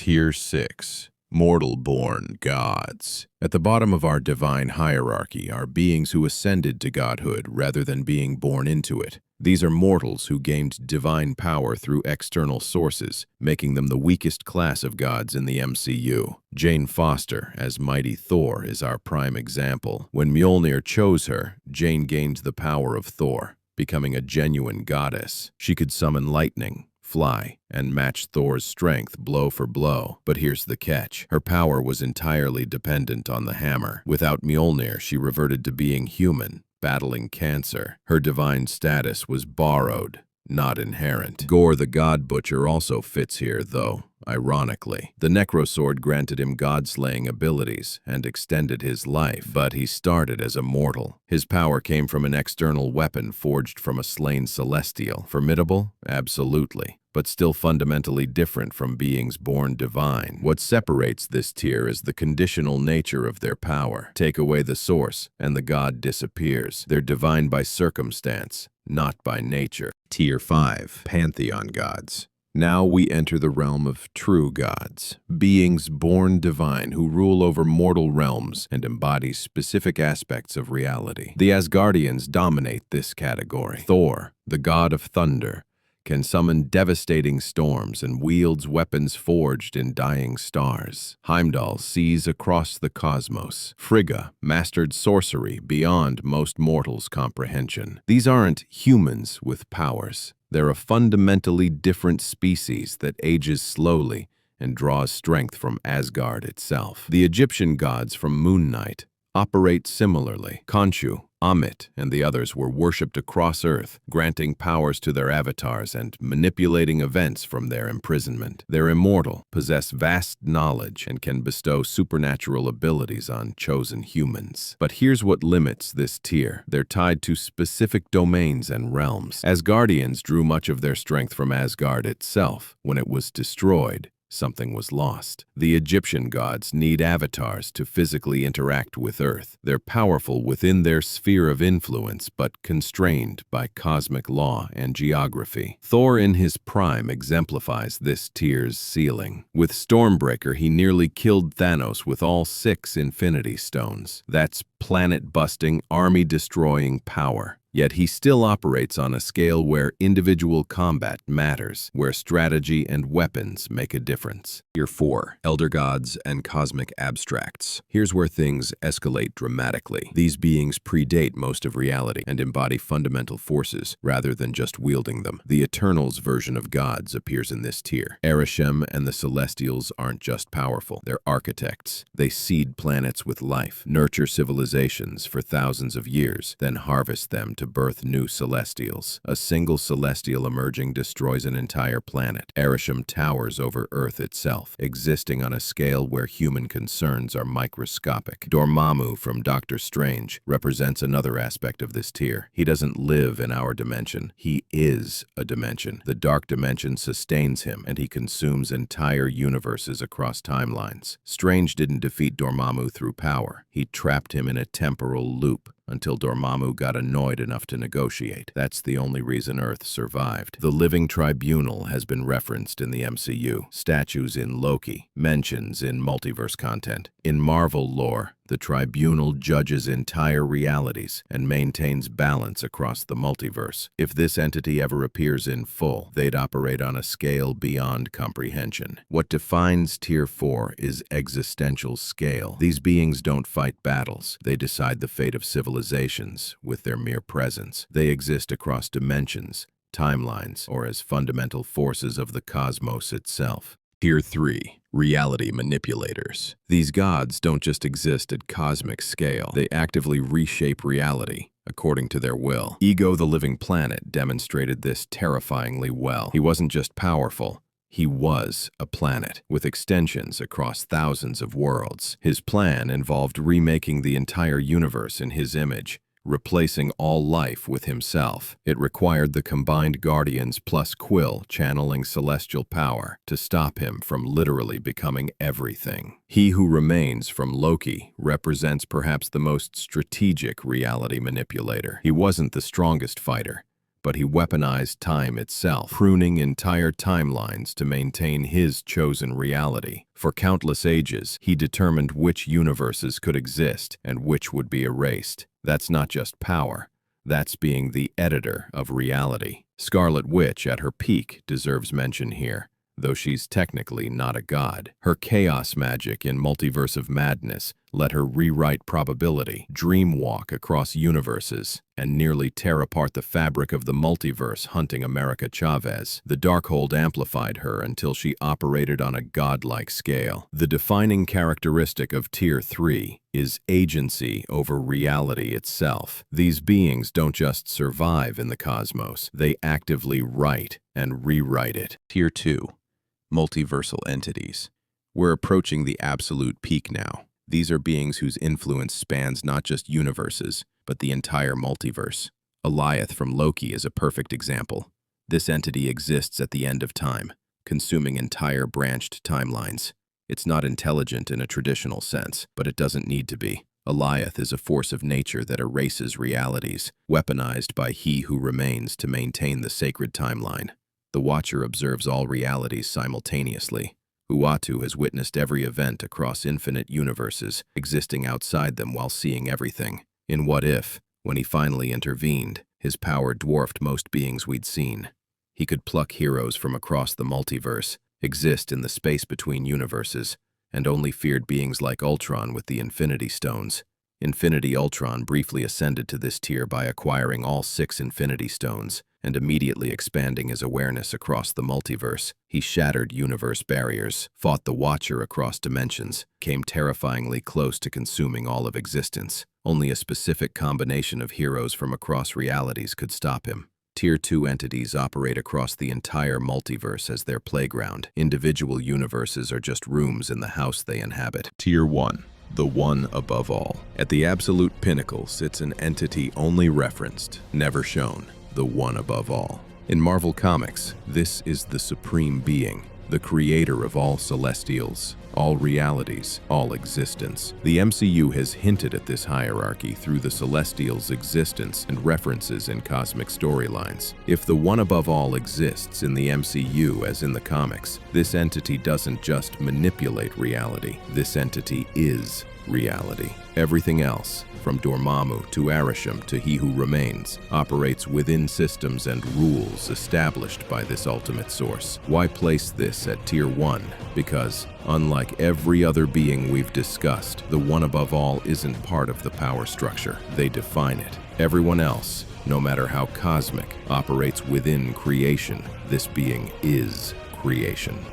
Tier 6. Mortal-born gods. At the bottom of our divine hierarchy are beings who ascended to godhood rather than being born into it. These are mortals who gained divine power through external sources, making them the weakest class of gods in the MCU. Jane Foster, as mighty Thor, is our prime example. When Mjolnir chose her, Jane gained the power of Thor, becoming a genuine goddess. She could summon lightning, fly, and match Thor's strength blow for blow. But here's the catch. Her power was entirely dependent on the hammer. Without Mjolnir, she reverted to being human, battling cancer. Her divine status was borrowed, not inherent. Gore the God Butcher also fits here, though. Ironically, the Necrosword granted him god-slaying abilities and extended his life, but he started as a mortal. His power came from an external weapon forged from a slain celestial. Formidable? Absolutely, but still fundamentally different from beings born divine. What separates this tier is the conditional nature of their power. Take away the source, and the god disappears. They're divine by circumstance, not by nature. Tier 5. Pantheon gods. Now we enter the realm of true gods, beings born divine who rule over mortal realms and embody specific aspects of reality. The Asgardians dominate this category. Thor, the god of thunder, can summon devastating storms and wields weapons forged in dying stars. Heimdall sees across the cosmos. Frigga mastered sorcery beyond most mortals' comprehension. These aren't humans with powers. They're a fundamentally different species that ages slowly and draws strength from Asgard itself. The Egyptian gods from Moon Knight operate similarly. Khonshu, Amit, and the others were worshipped across Earth, granting powers to their avatars and manipulating events from their imprisonment. They're immortal, possess vast knowledge, and can bestow supernatural abilities on chosen humans. But here's what limits this tier. They're tied to specific domains and realms. Asgardians drew much of their strength from Asgard itself. When it was destroyed, something was lost. The Egyptian gods need avatars to physically interact with Earth. They're powerful within their sphere of influence, but constrained by cosmic law and geography. Thor in his prime exemplifies this tier's ceiling. With Stormbreaker, he nearly killed Thanos with all 6 Infinity Stones. That's planet-busting, army-destroying power. Yet he still operates on a scale where individual combat matters, where strategy and weapons make a difference. Tier 4. Elder Gods and Cosmic Abstracts. Here's where things escalate dramatically. These beings predate most of reality and embody fundamental forces rather than just wielding them. The Eternals version of gods appears in this tier. Arishem and the Celestials aren't just powerful, they're architects. They seed planets with life, nurture civilizations for thousands of years, then harvest them to birth new celestials. A single celestial emerging destroys an entire planet. Arishem towers over Earth itself, existing on a scale where human concerns are microscopic. Dormammu from Doctor Strange represents another aspect of this tier. He doesn't live in our dimension. He is a dimension. The dark dimension sustains him, and he consumes entire universes across timelines. Strange didn't defeat Dormammu through power. He trapped him in a temporal loop until Dormammu got annoyed enough to negotiate. That's the only reason Earth survived. The living tribunal has been referenced in the MCU. Statues in Loki, mentions in multiverse content. In Marvel lore, the tribunal judges entire realities and maintains balance across the multiverse. If this entity ever appears in full, they'd operate on a scale beyond comprehension. What defines Tier 4 is existential scale. These beings don't fight battles. They decide the fate of civilizations with their mere presence. They exist across dimensions, timelines, or as fundamental forces of the cosmos itself. Tier 3. Reality manipulators. These gods don't just exist at cosmic scale. They actively reshape reality according to their will. Ego the Living Planet demonstrated this terrifyingly well. He wasn't just powerful. He was a planet, with extensions across thousands of worlds. His plan involved remaking the entire universe in his image, replacing all life with himself. It required the combined Guardians plus Quill channeling celestial power to stop him from literally becoming everything. He Who Remains from Loki represents perhaps the most strategic reality manipulator. He wasn't the strongest fighter, but he weaponized time itself, pruning entire timelines to maintain his chosen reality. For countless ages, he determined which universes could exist and which would be erased. That's not just power. That's being the editor of reality. Scarlet Witch, at her peak, deserves mention here, though she's technically not a god. Her chaos magic in Multiverse of Madness let her rewrite probability, dreamwalk across universes, and nearly tear apart the fabric of the multiverse hunting America Chavez. The Darkhold amplified her until she operated on a godlike scale. The defining characteristic of Tier 3 is agency over reality itself. These beings don't just survive in the cosmos, they actively write and rewrite it. Tier 2. Multiversal entities. We're approaching the absolute peak now. These are beings whose influence spans not just universes, but the entire multiverse. Alioth from Loki is a perfect example. This entity exists at the end of time, consuming entire branched timelines. It's not intelligent in a traditional sense, but it doesn't need to be. Alioth is a force of nature that erases realities, weaponized by He Who Remains to maintain the sacred timeline. The Watcher observes all realities simultaneously. Uatu has witnessed every event across infinite universes, existing outside them while seeing everything. In What If, when he finally intervened, his power dwarfed most beings we'd seen. He could pluck heroes from across the multiverse, exist in the space between universes, and only feared beings like Ultron with the Infinity Stones. Infinity Ultron briefly ascended to this tier by acquiring all 6 Infinity Stones and immediately expanding his awareness across the multiverse. He shattered universe barriers, fought the Watcher across dimensions, came terrifyingly close to consuming all of existence. Only a specific combination of heroes from across realities could stop him. Tier 2 entities operate across the entire multiverse as their playground. Individual universes are just rooms in the house they inhabit. Tier 1. The one above all. At the absolute pinnacle sits an entity only referenced, never shown, the one above all. In Marvel Comics, this is the supreme being, the creator of all celestials, all realities, all existence. The MCU has hinted at this hierarchy through the celestials' existence and references in cosmic storylines. If the one above all exists in the MCU as in the comics, this entity doesn't just manipulate reality. This entity is reality. Everything else, from Dormammu to Arishem to He Who Remains, operates within systems and rules established by this ultimate source. Why place this at Tier 1? Because, unlike every other being we've discussed, the one above all isn't part of the power structure. They define it. Everyone else, no matter how cosmic, operates within creation. This being is creation.